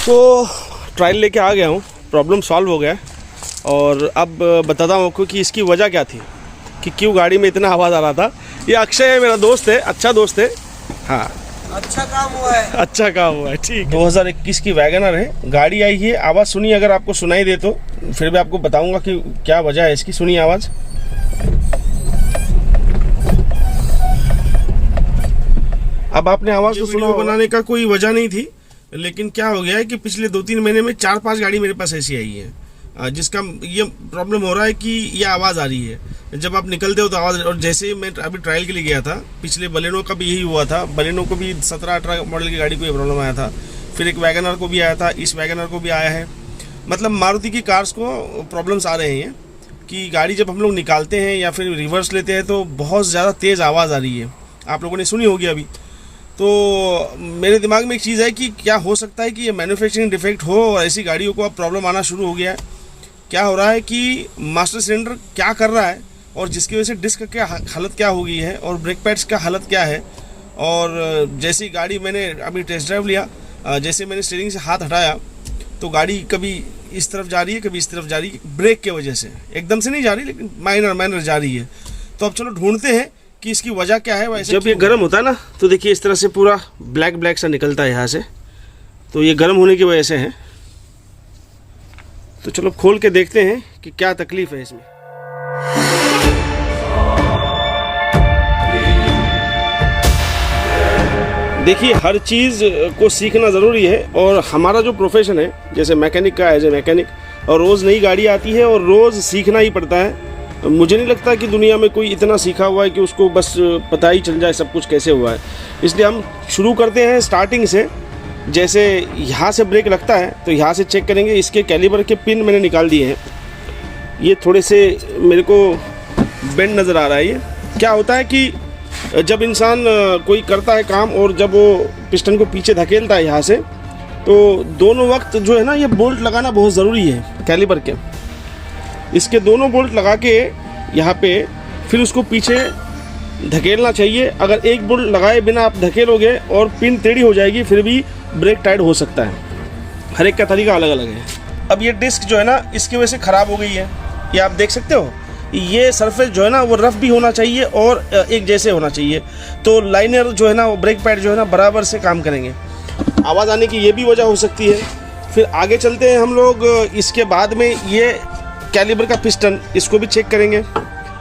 तो ट्रायल लेके आ गया हूँ, प्रॉब्लम सॉल्व हो गया है और अब बताता हूँ आपको कि इसकी वजह क्या थी, कि क्यों गाड़ी में इतना आवाज़ आ रहा था। ये अक्षय है, मेरा दोस्त है, अच्छा दोस्त है। हाँ, अच्छा काम हुआ है, अच्छा काम हुआ है। ठीक, 2021 की वैगनर है, गाड़ी आई है। आवाज़ सुनिए, अगर आपको सुनाई दे तो फिर भी आपको बताऊंगा कि क्या वजह है इसकी। सुनिए आवाज़। अब आपने आवाज़ तो सुना, बनाने का कोई वजह नहीं थी, लेकिन क्या हो गया है कि पिछले 2-3 महीने में 4-5 गाड़ी मेरे पास ऐसी आई है जिसका ये प्रॉब्लम हो रहा है कि ये आवाज़ आ रही है जब आप निकलते हो तो आवाज़। और जैसे मैं अभी ट्रायल के लिए गया था, पिछले बलेनो का भी यही हुआ था। बलेनो को भी 17-18 मॉडल की गाड़ी को ये प्रॉब्लम आया था, फिर एक वैगनर को भी आया था, इस वैगनर को भी आया है। मतलब मारुति की कार्स को प्रॉब्लम्स आ रहे हैं कि गाड़ी जब हम लोग निकालते हैं या फिर रिवर्स लेते हैं तो बहुत ज़्यादा तेज़ आवाज़ आ रही है। आप लोगों ने सुनी होगी अभी। तो मेरे दिमाग में एक चीज़ है कि क्या हो सकता है कि ये मैन्युफैक्चरिंग डिफेक्ट हो और ऐसी गाड़ियों को अब प्रॉब्लम आना शुरू हो गया है। क्या हो रहा है कि मास्टर सिलेंडर क्या कर रहा है और जिसकी वजह से डिस्क का क्या हालत क्या हो गई है और ब्रेक पैड्स का हालत क्या है। और जैसी गाड़ी मैंने अभी टेस्ट ड्राइव लिया, जैसे मैंने स्टीयरिंग से हाथ हटाया तो गाड़ी कभी इस तरफ जा रही है, कभी इस तरफ जा रही है, ब्रेक की वजह से। एकदम से नहीं जा रही, लेकिन माइनर जा रही है। तो अब चलो ढूंढते हैं कि इसकी वजह क्या है। वैसे जब ये गर्म होता है ना तो देखिए इस तरह से पूरा ब्लैक सा निकलता है यहाँ से, तो ये गर्म होने की वजह से है। तो चलो खोल के देखते हैं कि क्या तकलीफ है इसमें। देखिए, हर चीज़ को सीखना ज़रूरी है और हमारा जो प्रोफेशन है, जैसे मैकेनिक का, एज ए मैकेनिक, और रोज़ नई गाड़ी आती है और रोज़ सीखना ही पड़ता है। मुझे नहीं लगता कि दुनिया में कोई इतना सीखा हुआ है कि उसको बस पता ही चल जाए सब कुछ कैसे हुआ है। इसलिए हम शुरू करते हैं स्टार्टिंग से। जैसे यहाँ से ब्रेक लगता है तो यहाँ से चेक करेंगे। इसके कैलिबर के पिन मैंने निकाल दिए हैं, ये थोड़े से मेरे को बेंड नज़र आ रहा है। ये क्या होता है कि जब इंसान कोई करता है काम और जब वो पिस्टन को पीछे धकेलता है यहाँ से, तो दोनों वक्त जो है ना, ये बोल्ट लगाना बहुत ज़रूरी है कैलिबर के। इसके दोनों बोल्ट लगा के यहाँ पे फिर उसको पीछे धकेलना चाहिए। अगर एक बोल्ट लगाए बिना आप धकेलोगे और पिन टेढ़ी हो जाएगी, फिर भी ब्रेक टाइट हो सकता है। हर एक का तरीका अलग अलग है। अब ये डिस्क जो है ना, इसकी वजह से ख़राब हो गई है। ये आप देख सकते हो, ये सरफेस जो है ना वो रफ़ भी होना चाहिए और एक जैसे होना चाहिए, तो लाइनर जो है ना, वो ब्रेक पैड जो है ना बराबर से काम करेंगे। आवाज़ आने की ये भी वजह हो सकती है। फिर आगे चलते हैं हम लोग। इसके बाद में ये कैलिबर का पिस्टन, इसको भी चेक करेंगे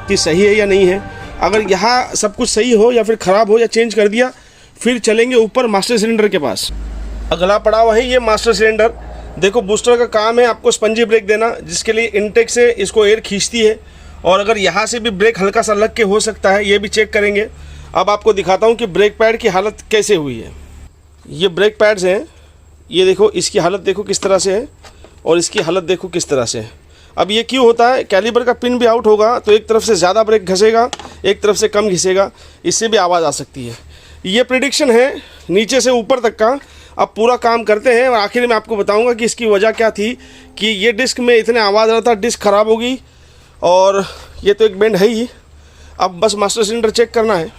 कि सही है या नहीं है। अगर यहाँ सब कुछ सही हो या फिर ख़राब हो या चेंज कर दिया, फिर चलेंगे ऊपर मास्टर सिलेंडर के पास। अगला पड़ाव है ये मास्टर सिलेंडर। देखो, बूस्टर का काम है आपको स्पंजी ब्रेक देना, जिसके लिए इनटेक से इसको एयर खींचती है और अगर यहाँ से भी ब्रेक हल्का सा लग के हो सकता है, ये भी चेक करेंगे। अब आपको दिखाता हूँ कि ब्रेक पैड की हालत कैसे हुई है। ये ब्रेक पैड्स हैं, ये देखो, इसकी हालत देखो किस तरह से है और इसकी हालत देखो किस तरह से है। अब ये क्यों होता है? कैलिबर का पिन भी आउट होगा तो एक तरफ से ज़्यादा ब्रेक घसेगा, एक तरफ से कम घिसेगा, इससे भी आवाज़ आ सकती है। ये प्रेडिक्शन है नीचे से ऊपर तक का। अब पूरा काम करते हैं और आखिर में आपको बताऊंगा कि इसकी वजह क्या थी कि ये डिस्क में इतने आवाज़ आ रहा था, डिस्क ख़राब हो गई और ये तो एक बेंड है ही। अब बस मास्टर सिलेंडर चेक करना है,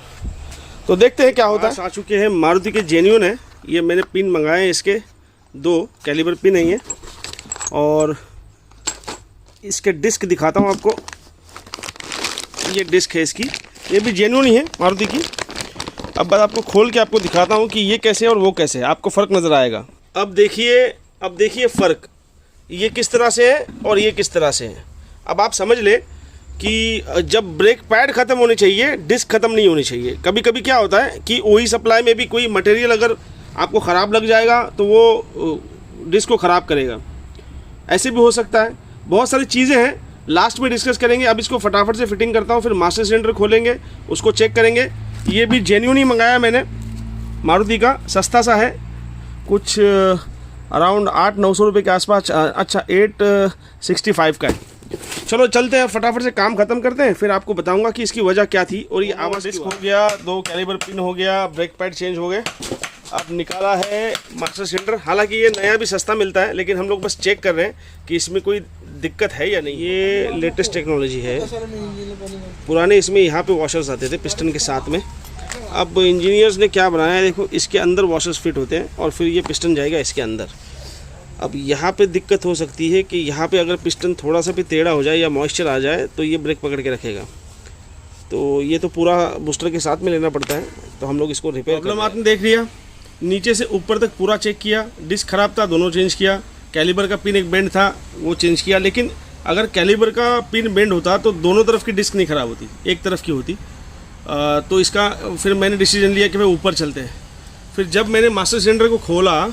तो देखते हैं क्या होता है। आ चुके हैं, मारुति के जेन्युइन है। ये मैंने पिन मंगाए हैं, इसके 2 कैलिबर पिन है ये। और इसके डिस्क दिखाता हूँ आपको। ये डिस्क है इसकी, ये भी जेन्युइन ही है मारुति की। अब बस आपको खोल के आपको दिखाता हूँ कि ये कैसे और वो कैसे है, आपको फ़र्क नज़र आएगा। अब देखिए फ़र्क, ये किस तरह से है और ये किस तरह से है। अब आप समझ ले कि जब ब्रेक पैड ख़त्म होने चाहिए, डिस्क ख़त्म नहीं होनी चाहिए। कभी कभी क्या होता है कि ओही सप्लाई में भी कोई मटेरियल अगर आपको ख़राब लग जाएगा तो वो डिस्क को ख़राब करेगा, ऐसे भी हो सकता है। बहुत सारी चीज़ें हैं, लास्ट में डिस्कस करेंगे। अब इसको फटाफट से फिटिंग करता हूँ, फिर मास्टर सिलेंडर खोलेंगे, उसको चेक करेंगे। ये भी जेन्युइन ही मंगाया मैंने, मारुति का, सस्ता सा है, कुछ अराउंड 800-900 रुपये के आसपास। अच्छा, 865 का है। चलो चलते हैं, फटाफट से काम ख़त्म करते हैं, फिर आपको बताऊंगा कि इसकी वजह क्या थी। और ये आवाज़ डिस्क हो गया, 2 कैलिबर पिन हो गया, ब्रेक पैड चेंज हो गए। अब निकाला है मास्टर सिलेंडर। हालांकि ये नया भी सस्ता मिलता है, लेकिन हम लोग बस चेक कर रहे हैं कि इसमें कोई दिक्कत है या नहीं। ये लेटेस्ट टेक्नोलॉजी है। पुराने इसमें यहाँ पे वॉशर्स आते थे पिस्टन के साथ में। अब इंजीनियर्स ने क्या बनाया है, देखो, इसके अंदर वॉशर्स फिट होते हैं और फिर ये पिस्टन जाएगा इसके अंदर। अब यहाँ पे दिक्कत हो सकती है कि यहाँ पे अगर पिस्टन थोड़ा सा भी टेढ़ा हो जाए या मॉइस्चर आ जाए तो ये ब्रेक पकड़ के रखेगा। तो ये तो पूरा बूस्टर के साथ में लेना पड़ता है। तो हम लोग इसको रिपेयर प्रॉब्लम आपने देख लिया, नीचे से ऊपर तक पूरा चेक किया, डिस्क ख़राब था दोनों चेंज किया, कैलिबर का पिन एक बेंड था वो चेंज किया। लेकिन अगर कैलिबर का पिन बेंड होता तो दोनों तरफ की डिस्क नहीं ख़राब होती, एक तरफ की होती। तो इसका फिर मैंने डिसीजन लिया कि भाई ऊपर चलते हैं। फिर जब मैंने मास्टर सिलेंडर को खोला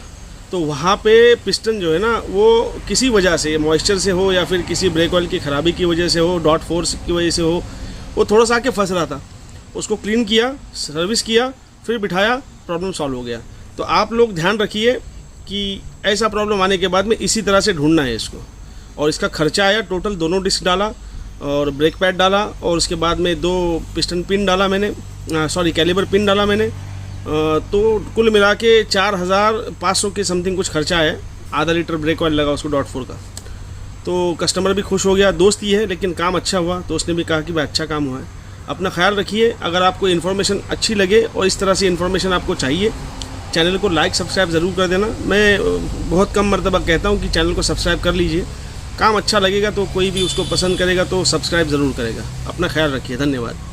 तो वहाँ पे पिस्टन जो है ना वो किसी वजह से, मॉइस्चर से हो या फिर किसी ब्रेक ऑयल की ख़राबी की वजह से हो, डॉट फोर्स की वजह से हो, वो थोड़ा सा आके फंस रहा था। उसको क्लीन किया, सर्विस किया, फिर बिठाया, प्रॉब्लम सॉल्व हो गया। तो आप लोग ध्यान रखिए कि ऐसा प्रॉब्लम आने के बाद में इसी तरह से ढूंढना है इसको। और इसका खर्चा आया टोटल, दोनों डिस्क डाला और ब्रेक पैड डाला और उसके बाद में 2 पिस्टन पिन डाला मैंने, कैलिबर पिन डाला मैंने। तो कुल मिला के 4500 के समथिंग कुछ खर्चा है। आधा लीटर ब्रेक ऑयल लगा उसको डॉट 4 का। तो कस्टमर भी खुश हो गया, दोस्त ही है लेकिन काम अच्छा हुआ। तो उसने भी कहा कि भाई अच्छा काम हुआ है। अपना ख्याल रखिए। अगर आपको इन्फॉर्मेशन अच्छी लगे और इस तरह से इन्फॉर्मेशन आपको चाहिए, चैनल को लाइक सब्सक्राइब ज़रूर कर देना। मैं बहुत कम मरतबा कहता हूँ कि चैनल को सब्सक्राइब कर लीजिए। काम अच्छा लगेगा तो कोई भी उसको पसंद करेगा तो सब्सक्राइब ज़रूर करेगा। अपना ख्याल रखिए, धन्यवाद।